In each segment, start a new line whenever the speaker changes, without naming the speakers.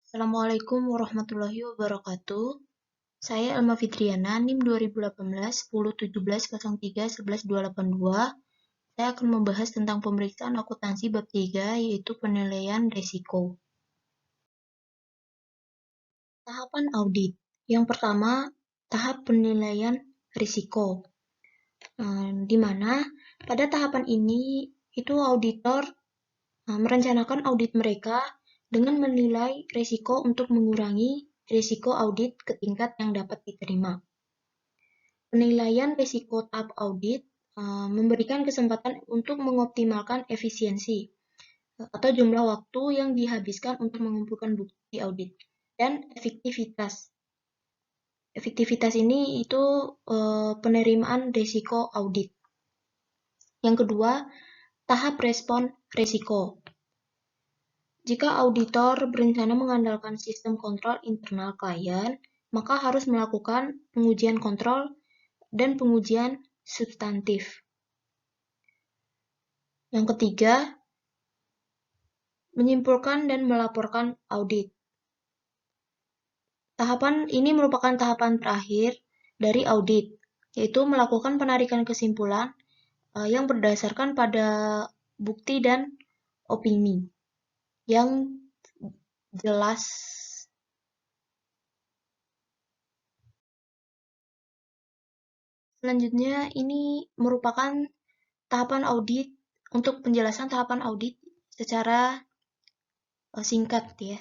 Assalamualaikum warahmatullahi wabarakatuh. Saya Elma Fitriana, NIM 2018 10 17 03 11 282. Saya akan membahas tentang pemeriksaan akuntansi bab 3, yaitu penilaian risiko. Tahapan audit. Yang pertama, tahap penilaian risiko. Di mana pada tahapan ini itu auditor merencanakan audit mereka dengan menilai risiko untuk mengurangi risiko audit ke tingkat yang dapat diterima. Penilaian risiko tahap audit memberikan kesempatan untuk mengoptimalkan efisiensi atau jumlah waktu yang dihabiskan untuk mengumpulkan bukti audit dan efektivitas. Efektivitas ini itu penerimaan risiko audit. Yang kedua, tahap respon risiko. Jika auditor berencana mengandalkan sistem kontrol internal klien, maka harus melakukan pengujian kontrol dan pengujian substantif. Yang ketiga, menyimpulkan dan melaporkan audit. Tahapan ini merupakan tahapan terakhir dari audit, yaitu melakukan penarikan kesimpulan yang berdasarkan pada bukti dan opini yang jelas. Selanjutnya, ini merupakan tahapan audit untuk penjelasan tahapan audit secara singkat ya.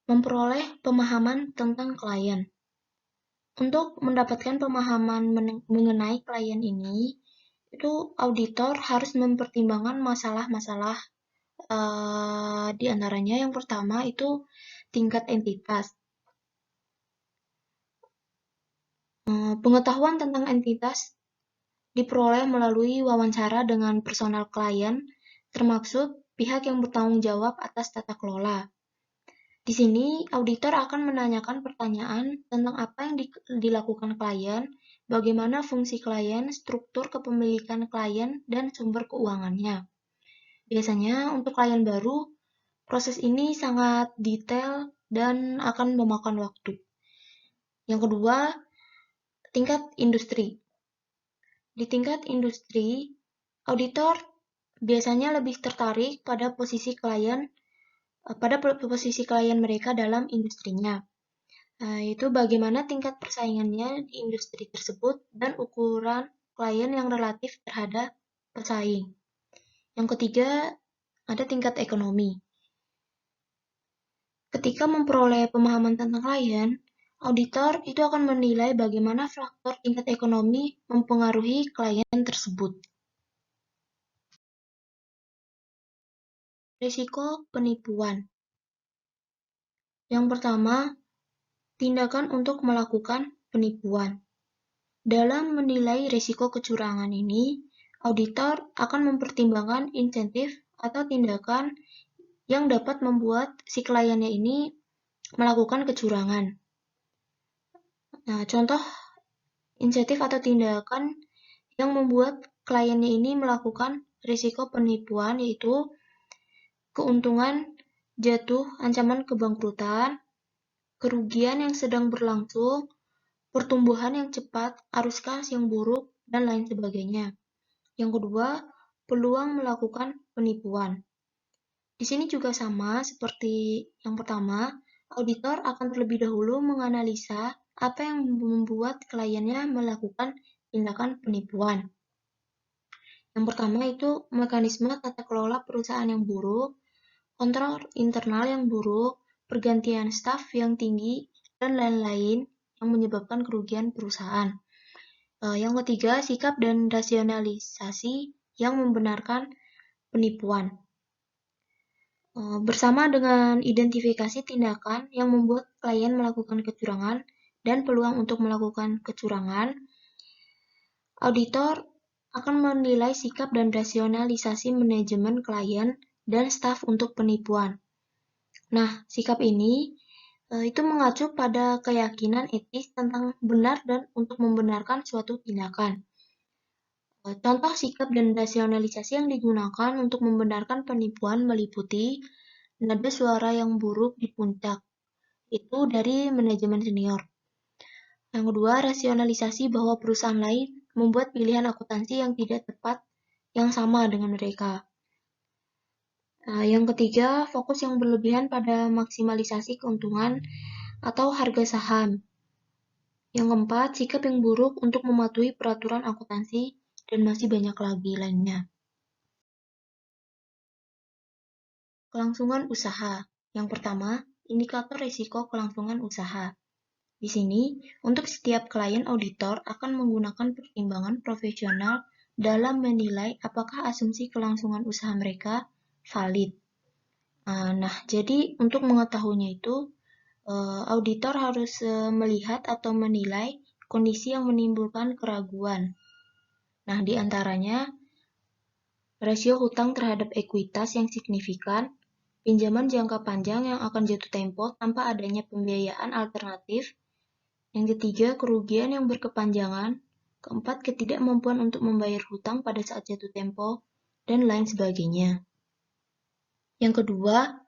memperoleh pemahaman tentang klien. Untuk mendapatkan pemahaman mengenai klien ini, itu auditor harus mempertimbangkan masalah-masalah, di antaranya yang pertama itu tingkat entitas. Pengetahuan tentang entitas diperoleh melalui wawancara dengan personal klien, termaksud pihak yang bertanggung jawab atas tata kelola. Di sini, auditor akan menanyakan pertanyaan tentang apa yang dilakukan klien, bagaimana fungsi klien, struktur kepemilikan klien, dan sumber keuangannya. Biasanya, untuk klien baru, proses ini sangat detail dan akan memakan waktu. Yang kedua, tingkat industri. Di tingkat industri, auditor biasanya lebih tertarik pada posisi klien mereka dalam industrinya, yaitu bagaimana tingkat persaingannya di industri tersebut dan ukuran klien yang relatif terhadap pesaing. Yang ketiga, ada tingkat ekonomi. Ketika memperoleh pemahaman tentang klien, auditor itu akan menilai bagaimana faktor tingkat ekonomi mempengaruhi klien tersebut. Risiko penipuan. Yang pertama, tindakan untuk melakukan penipuan. Dalam menilai risiko kecurangan ini, auditor akan mempertimbangkan insentif atau tindakan yang dapat membuat si kliennya ini melakukan kecurangan. Nah, contoh insentif atau tindakan yang membuat kliennya ini melakukan risiko penipuan yaitu keuntungan jatuh, ancaman kebangkrutan, kerugian yang sedang berlangsung, pertumbuhan yang cepat, arus kas yang buruk, dan lain sebagainya. Yang kedua, peluang melakukan penipuan. Di sini juga sama seperti yang pertama, auditor akan terlebih dahulu menganalisa apa yang membuat kliennya melakukan tindakan penipuan. Yang pertama itu mekanisme tata kelola perusahaan yang buruk, kontrol internal yang buruk, pergantian staf yang tinggi, dan lain-lain yang menyebabkan kerugian perusahaan. Yang ketiga, sikap dan rasionalisasi yang membenarkan penipuan. Bersama dengan identifikasi tindakan yang membuat klien melakukan kecurangan dan peluang untuk melakukan kecurangan, auditor akan menilai sikap dan rasionalisasi manajemen klien dan staf untuk penipuan. Nah, sikap ini itu mengacu pada keyakinan etis tentang benar dan untuk membenarkan suatu tindakan. Contoh sikap dan rasionalisasi yang digunakan untuk membenarkan penipuan meliputi nada suara yang buruk di puncak, itu dari manajemen senior. Yang kedua, rasionalisasi bahwa perusahaan lain membuat pilihan akuntansi yang tidak tepat yang sama dengan mereka. Yang ketiga, fokus yang berlebihan pada maksimalisasi keuntungan atau harga saham. Yang keempat, sikap yang buruk untuk mematuhi peraturan akuntansi dan masih banyak lagi lainnya. Kelangsungan usaha. Yang pertama, indikator risiko kelangsungan usaha. Di sini, untuk setiap klien auditor akan menggunakan pertimbangan profesional dalam menilai apakah asumsi kelangsungan usaha mereka valid. Nah, jadi untuk mengetahuinya itu, auditor harus melihat atau menilai kondisi yang menimbulkan keraguan. Nah, di antaranya rasio hutang terhadap ekuitas yang signifikan, pinjaman jangka panjang yang akan jatuh tempo tanpa adanya pembiayaan alternatif. Yang ketiga, kerugian yang berkepanjangan. Keempat, ketidakmampuan untuk membayar hutang pada saat jatuh tempo, dan lain sebagainya. Yang kedua,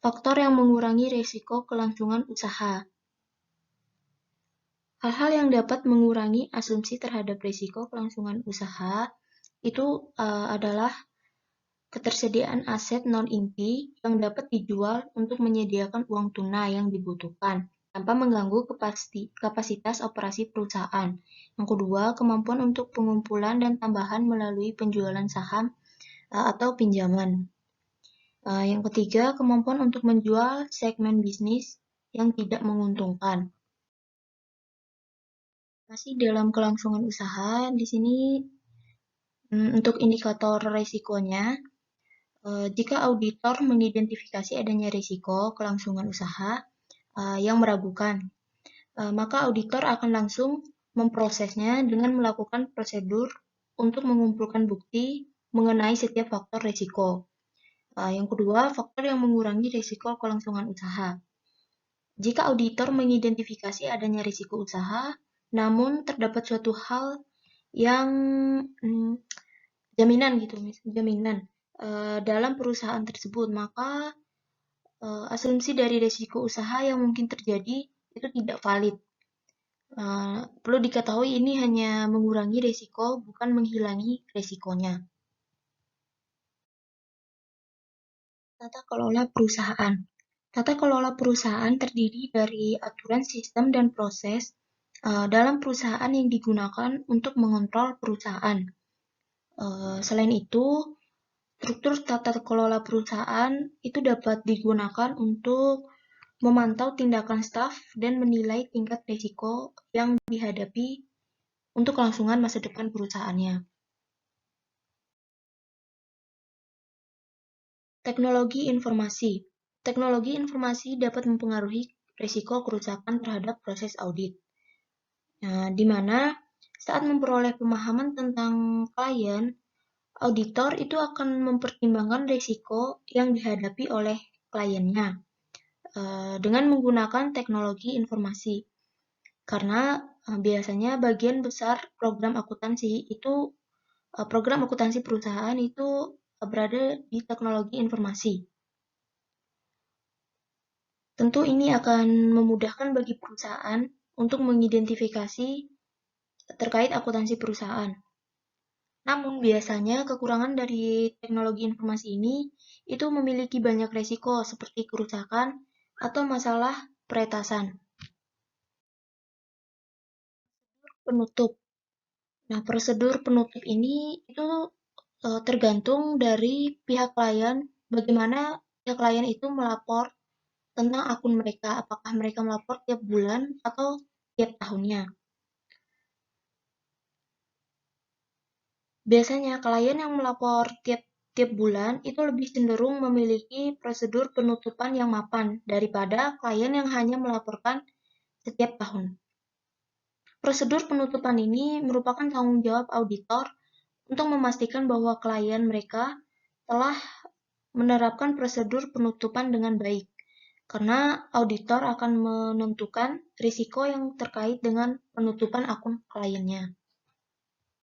faktor yang mengurangi risiko kelangsungan usaha. Hal-hal yang dapat mengurangi asumsi terhadap risiko kelangsungan usaha itu adalah ketersediaan aset non-inti yang dapat dijual untuk menyediakan uang tunai yang dibutuhkan tanpa mengganggu kapasitas operasi perusahaan. Yang kedua, kemampuan untuk pengumpulan dan tambahan melalui penjualan saham atau pinjaman. Yang ketiga, kemampuan untuk menjual segmen bisnis yang tidak menguntungkan. Masih dalam kelangsungan usaha, di sini untuk indikator resikonya, jika auditor mengidentifikasi adanya risiko kelangsungan usaha yang meragukan, maka auditor akan langsung memprosesnya dengan melakukan prosedur untuk mengumpulkan bukti mengenai setiap faktor risiko. Yang kedua, faktor yang mengurangi risiko kelangsungan usaha. Jika auditor mengidentifikasi adanya risiko usaha, namun terdapat suatu hal yang jaminan dalam perusahaan tersebut, maka asumsi dari risiko usaha yang mungkin terjadi itu tidak valid. Perlu diketahui ini hanya mengurangi risiko, bukan menghilangi risikonya. Tata kelola perusahaan. Tata kelola perusahaan terdiri dari aturan, sistem, dan proses dalam perusahaan yang digunakan untuk mengontrol perusahaan. Selain itu, struktur tata kelola perusahaan itu dapat digunakan untuk memantau tindakan staf dan menilai tingkat risiko yang dihadapi untuk kelangsungan masa depan perusahaannya. Teknologi informasi. Teknologi informasi dapat mempengaruhi risiko kerusakan terhadap proses audit. Di mana saat memperoleh pemahaman tentang klien, auditor itu akan mempertimbangkan risiko yang dihadapi oleh kliennya dengan menggunakan teknologi informasi. Karena biasanya bagian besar program akuntansi perusahaan itu berada di teknologi informasi. Tentu ini akan memudahkan bagi perusahaan untuk mengidentifikasi terkait akuntansi perusahaan. Namun biasanya kekurangan dari teknologi informasi ini itu memiliki banyak resiko seperti kerusakan atau masalah peretasan. Penutup. Nah, prosedur penutup ini itu tergantung dari pihak klien, bagaimana pihak klien itu melapor tentang akun mereka, apakah mereka melapor tiap bulan atau tiap tahunnya. Biasanya klien yang melapor tiap bulan itu lebih cenderung memiliki prosedur penutupan yang mapan daripada klien yang hanya melaporkan setiap tahun. Prosedur penutupan ini merupakan tanggung jawab auditor untuk memastikan bahwa klien mereka telah menerapkan prosedur penutupan dengan baik, karena auditor akan menentukan risiko yang terkait dengan penutupan akun kliennya.